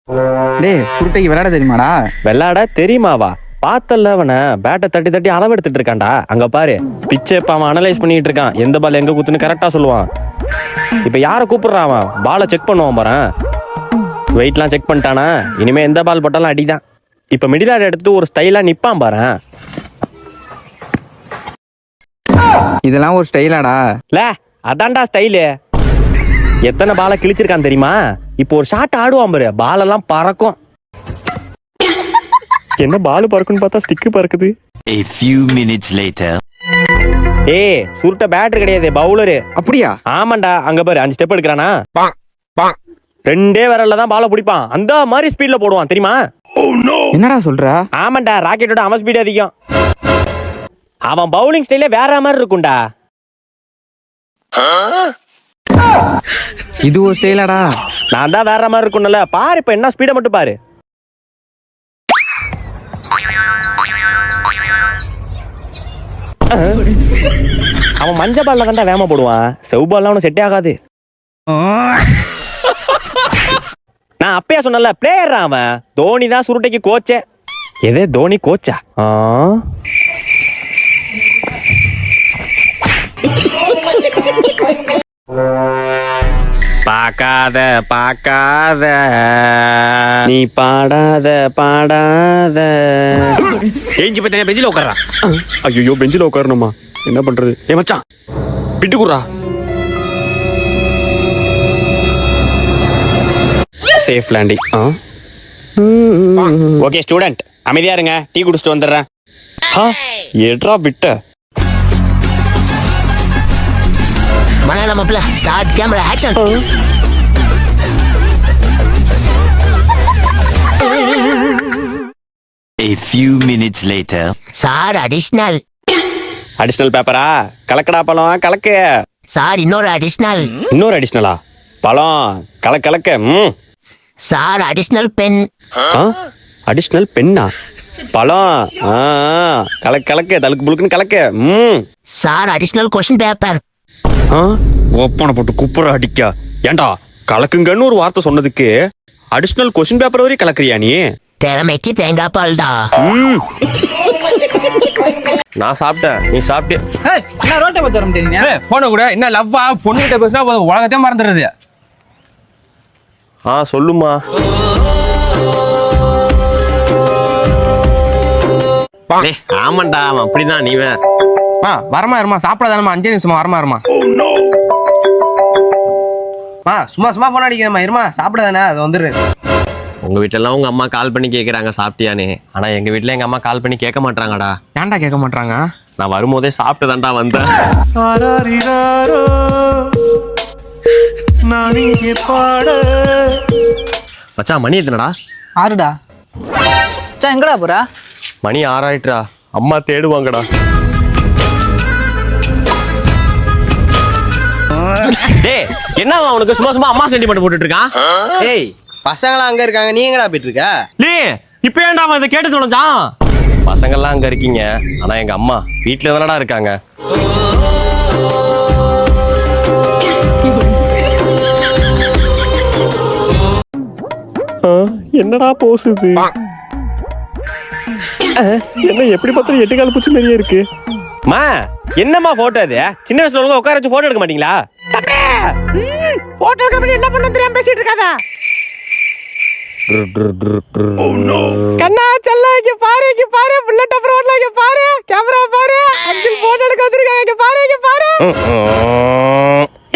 டேய் சுருட்டைக்கு விளையாட தெரியுமாடா? விளையாட தெரியுமாவா? பார்த்தல அவனை பேட்டை தட்டி தட்டி அளவு எடுத்துட்டு இருக்கான்டா. அங்க பாரு, பிச்சை இப்ப அவன் அனலைஸ் பண்ணிட்டு இருக்கான். எந்த பால் எங்க குத்துன்னு கரெக்டா சொல்லுவான். இப்ப யார கூப்பிடுறான்? அவன் பாலை செக் பண்ணுவான் பாறேன். வெயிட்லாம் செக் பண்ணிட்டானா? இனிமே எந்த பால் போட்டாலும் அடிதான். இப்ப மிடில் ஆர்டர் எடுத்துட்டு ஒரு ஸ்டைலா நிப்பான் பாறேன். இதெல்லாம் ஒரு ஸ்டைலாடா? லே அதான்டா ஸ்டைலு. எத்தனை பாலை கிழிச்சிருக்கான் தெரியுமா? இப்போ ஒரு ஷாட் ஆடுவான் பாரு, பாலெல்லாம் பறக்கும். என்ன பால் பறக்குன்னு பார்த்தா ஸ்டிக்கு பறக்குது. A few minutes later. ஏய் சுருட்ட பேட்டர் கிடையாது, பவுலரு. அப்படியா? ஆமாண்டா. அங்க பாரு 5 ஸ்டெப் எடுக்கிறானா? 2 விரல்ல தான் பாலை பிடிப்பான். அந்த மாதிரி ஸ்பீட்ல போடுவான் தெரியுமா? என்னடா சொல்ற? ஆமாண்டா, ராக்கெட்டோட அவன் ஸ்பீட் அதிகம். அவன் பவுலிங் ஸ்டைலே வேற மாதிரி இருக்கும்டா. இது ஒரு ஸ்டைலாடா? நான் தான் வேற மாதிரி இருக்கும்ல. பாரு இப்ப என்ன ஸ்பீட மட்டும் பாரு. அவன் மஞ்ச பால்ல தான்டா வேகமா போடுவான். செவ் பால்லாம் அவனுக்கு செட்டே ஆகாது. நான் அப்பயே சொன்னல, பிளேயர் அவன். தோனி தான் சுருட்டைக்கு கோச்சே. எதே தோனி கோச்சா? பாக்காத பாக்காத நீ பாடாத பாடாத. ஏஞ்சி பத்தின பெஞ்சில உட்கார்றா. ஐயோ பெஞ்சில உட்காரணுமா? என்ன பண்றது? ஏ மச்சான் பிட்டு குடுறா. Safe landing. ஓகே ஸ்டூடெண்ட், அமைதியா இருங்க. டீ குடிச்சிட்டு வந்துடுறேன். ஏட்ரா விட்ட மலையாள மாப்பிள்ள. Start camera action. A few minutes later. Sir additional. Additional பேப்பரா? கலக்கடா பழம் கலக்கு. சார் இன்னொரு அடிஷனல். இன்னொரு அடிஷனலா? பழம் கலக்க கலக்க. Sir additional pen. அடிஷனல் பென்னா? பழம் கலக்க கலக்க தலுக்கு புழுக்குன்னு கலக்க. Sir additional question paper. ஓப்பனை போட்டு குப்புற அடிக்கா. ஏண்டா கலக்குங்கன்னு ஒரு வார்த்தை சொன்னதுக்கு அடிஷனல் கொஸ்டின் பேப்பர் வரையும் கலக்குறியா நீ? திறமைக்கு தேங்காய் பால்டா. நான் சாப்பிட்டேன், நீ சாப்பிட்டு. என்ன ரோட்டை பார்த்து வர முடியுங்க? போன கூட என்ன லவ்வா பொண்ணுகிட்ட பேசினா உலகத்தையும் மறந்துடுறது. சொல்லுமா. ஆமாண்டா அவன் அப்படிதான். நீ வரமா இருமா, சாப்பிடாதானமா? 5 நிமிஷமா வரமா இருமா. சும்மா சும்மா போன அடிக்கிறமா. இருமா சாப்பிடாதானே, அது வந்துரு. உங்க வீட்டுல உங்க அம்மா கால் பண்ணி கேக்குறாங்க சாப்பிட்டியானே. ஆனா எங்க வீட்டுல எங்க அம்மா கால் பண்ணி கேட்க மாட்டாங்கடா. ஏன்டா கேட்க மாட்டாங்க? நான் வரும்போதே சாப்பிட்டு தான்டா வந்தேன். மச்சான் மணி எத்தனடா? 6டா. மச்சான் எங்கடா போற? மணி 6 ஆயிட்டுடா. அம்மா தேடுவாங்கடா. டேய் என்ன அவனுக்கு சும்மா சும்மா அம்மா சென்டிமெண்ட் போட்டுட்டு இருக்கான்? ஏய் பசங்களாம் அங்க இருக்காங்க, நீ எங்கடா போயிட்டு இருக்க? லே இப்ப ஏன்டா அவன் இதை கேட்டு தொலைஞ்சான்? பசங்கள்லாம் அங்க இருக்கீங்க, ஆனா எங்க அம்மா வீட்டுல தானடா இருக்காங்க. என்னடா போசுது? என்ன எப்படி பார்த்தா 8 கால் பூச்சி மாதிரியே இருக்கு. மா என்னம்மா போட்டோ அது? சின்ன வயசுல ஒழுங்கா உட்கார வச்சு போட்டோ எடுக்க மாட்டீங்களா? போட்டோ எடுக்க பண்ணி என்ன பண்ண தெரியாம பேசிட்டு இருக்காத. கண்ணா செல்ல இங்க பாரு, இங்க பாரு. புல்லட் அப்புறம் ஓடல, இங்க பாரு. கேமரா பாரு. அங்கிள் போட்டோ எடுக்க வந்திருக்காங்க. இங்க பாரு, இங்க பாரு.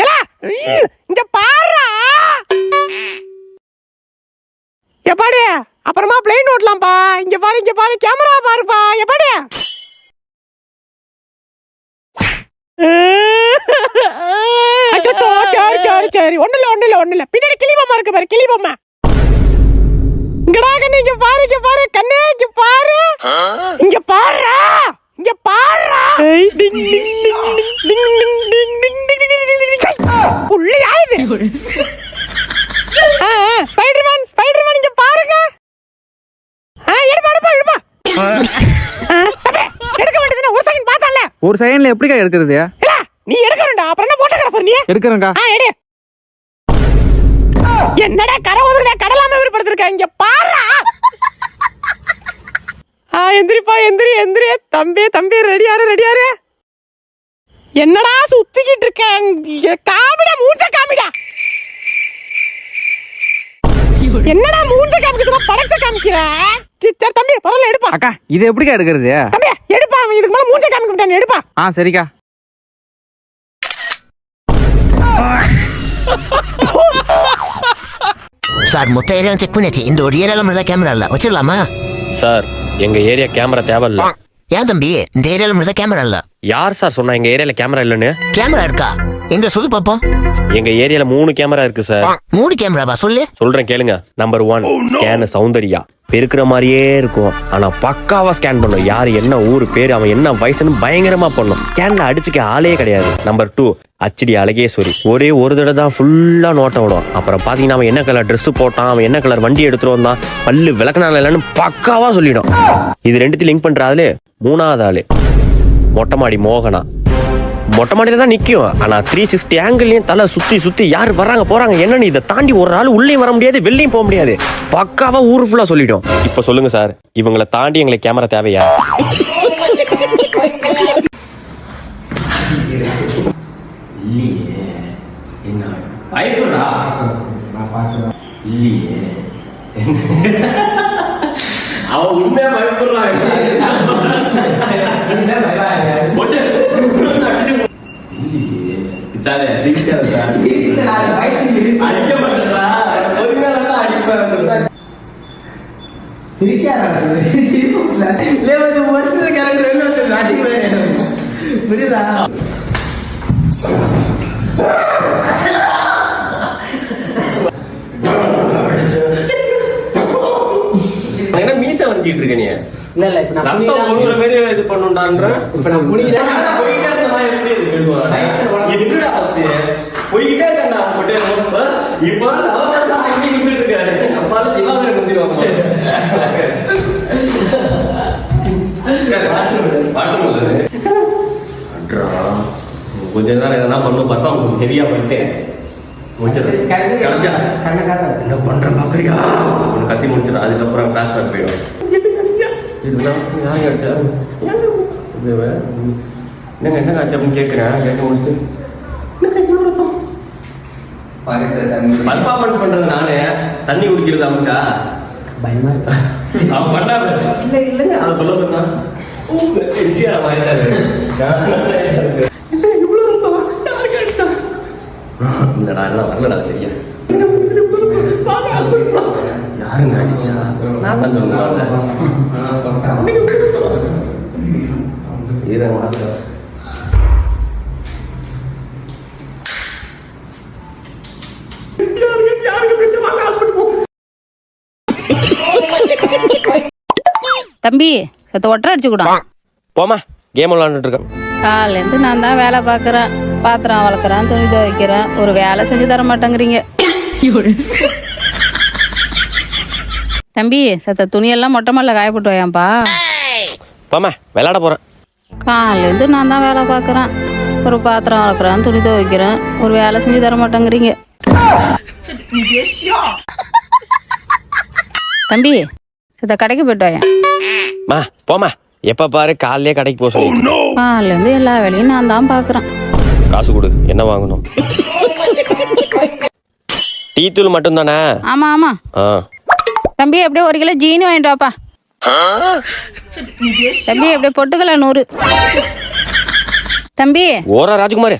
ஏலா இங்க பாருடா. எப்பாடி அப்புறமா பிளேன் ஓட்டலாம்ப்பா. இங்க பாரு, இங்க பாரு. கேமரா பாருப்பா. எப்பாடி சரி சரி சரி. ஒண்ணு இல்ல. பின்னாடி கிளி பொம்மை இருக்கு பாரு, கிளி பொம்மை. இங்கடா கண்ணு, இங்க பாரு, இங்க பாரு. கண்ணு இங்க பாரு, இங்க பாருடா, இங்க பாருடா. புள்ளையா இது? ஸ்பைடர்மேன் இங்க பாருங்க. எடுக்க வேண்டியதுன்னா ஒரு செகண்ட் பார்த்தால. ஒரு செகண்ட்ல எப்படிக்கா எடுக்கிறது? நீ எடுக்கறடா, அப்புறம் என்ன போட்டோகிராஃபர் நீ? எடுக்கறேன்டா. எடு. என்னடா கரை ஒதுக்குடா கடலாம விருப்பப்படுத்திருக்க இங்க பாரு. எந்திரிப்பா எந்திரி எந்திரி. தம்பி ரெடியாரு. என்னடா சுத்திக்கிட்டு இருக்க? காமிடா மூஞ்ச காமிடா. என்னடா மூஞ்ச காமிக்கிறா? படத்தை காமிக்கிற? சரி தம்பி பரவாயில்ல எடுப்பா. அக்கா இது எப்படிக்கா எடுக்கிறது? தம்பி எடுப்பா. இதுக்கு மேல மூஞ்ச காமிக்க மாட்டான். எடுப்பா. சரிக்கா. சார் மொத்த ஏரியா செக் பண்ணியாச்சு. இந்த ஒரு ஏரியால மட்டும் தான் கேமரா இல்ல, வச்சிடலாமா? சார் எங்க ஏரியா கேமரா தேவையில்ல. ஏன் தம்பி இந்த ஏரியால மட்டும் தான் கேமரா இல்ல? யார் சார் சொன்னா எங்க ஏரியால கேமரா இல்லன்னு? கேமரா இருக்கா? எங்க சொல்லு பாப்போம். எங்க ஏரியால 3 கேமரா இருக்கு சார். 3 கேமராவா? சொல்லு. சொல்றேன் கேளுங்க. Number 1 scan Soundarya. பெருக்கிற மாதிரியே இருக்கும், ஆனா பக்காவா ஸ்கேன் பண்ணும். யாரு என்ன ஊரு பேரு அவன் என்ன வயசுன்னு பயங்கரமா பண்ணும். ஸ்கேன்ல அடிச்சுக்க ஆளே கிடையாது. Number 2 HD Azhageswari. ஒரே ஒரு தடவை தான் ஃபுல்லா நோட்டம் விடும். அப்புறம் பாத்தீங்கன்னா அவன் என்ன கலர் ட்ரெஸ் போட்டான், அவன் என்ன கலர் வண்டி எடுத்துட்டு வந்தான், பல்லு விளக்குனால இல்லைன்னு பக்காவா சொல்லிடும். இது ரெண்டுத்தையும் லிங்க் பண்ற ஆளு 3வது ஆளு மொட்டை மாடி மோகனா. மொட்டை மாடியில தான் நிக்கும், ஆனா 360 ஆங்கிள்லயும் தலை சுத்தி யாரு வர்றாங்க போறாங்க என்னன்னு இதை தாண்டி ஒரு ஆள் உள்ளேயும் வர முடியாது வெளியும் போக முடியாது. பக்காவா ஊரு ஃபுல்லா சொல்லிடும். இப்ப சொல்லுங்க சார், இவங்களை தாண்டி எங்களுக்கு கேமரா தேவையா? அவன் உண்மையா பயப்படுறான். மீச வந்துட்டு இருக்க நீ? இல்ல இப்ப நான் புனிதா மாதிரி இது பண்ணுடான்ற. இப்ப நான் புனிதா போயிட்டே இருந்தா எப்படி இது பேசுவாங்க? என்னடா ஃபர்ஸ்ட் போயிட்டே இருக்கடா போட்டே ரொம்ப. இப்போ அவகாசம் ஆகி நின்னுட்டு இருக்காரு. அப்பால திவாகர முந்திடுவாங்க. பாட்டு அட்ரா கொஞ்ச நேரம் எதனா பண்ணும். பர்ஃபார்மன்ஸ் ஹெவியா பண்ணிட்டேன். முடிச்சது கடைசியா என்ன பண்ற பாக்குறியா ஒன்று கத்தி முடிச்சிடும். அதுக்கப்புறம் ஃபிளாஷ்பேக் போயிடும். இதுதான் யார் எடுத்தா என்னங்க என்ன ஆச்சு அப்படின்னு கேட்குறேன். கேட்க முடிச்சுட்டு பர்ஃபார்மன்ஸ் பண்றது நானே, தண்ணி குடிக்கிறது அவன்டா பயமா இருக்கா? அவன் பண்ணாரு இல்லைங்க அதை சொல்ல சொன்னா இல்லடா எல்லாம் வரலடா சரியா. யாருங்க அடிச்சா? நான் தான் சொல்லுவேன். தம்பி சத்த ஒட்டரை அடிச்சு கூட போமா கேம் விளாண்டுட்டு இருக்கேன். காலேருந்து நான் தான் வேலை பார்க்குறேன், பாத்திரம் வளர்க்குறேன், துணி துவைக்கிறேன், ஒரு வேலை செஞ்சு தர மாட்டேங்கிறீங்க. தம்பி சத்த துணியெல்லாம் மொட்டை மாடல காய போட்டு வையாம்பா. போமா விளையாட போறேன். காலேருந்து நான் தான் வேலை பார்க்குறேன், ஒரு பாத்திரம் வளர்க்குறேன், துணி துவைக்கிறேன், ஒரு வேலை செஞ்சு தர மாட்டேங்கிறீங்க. தம்பி சத்த கடைக்கு போயிட்டு வாயேன். மா போமா எப்ப பாரு காலையே கடைக்கு போக சொல்லி. காலேருந்து எல்லா வேலையும் நான் தான் பார்க்குறேன். காசு கொடு என்ன வாங்கணும்? டீ தூள் மட்டும் தானே? ஆமா ஆமா. தம்பி அப்படியே 1 கிலோ ஜீனி வாங்கிட்டு வாப்பா. தம்பி அப்படியே பொட்டுக்கல 100. தம்பி ஓரா ராஜ்குமார்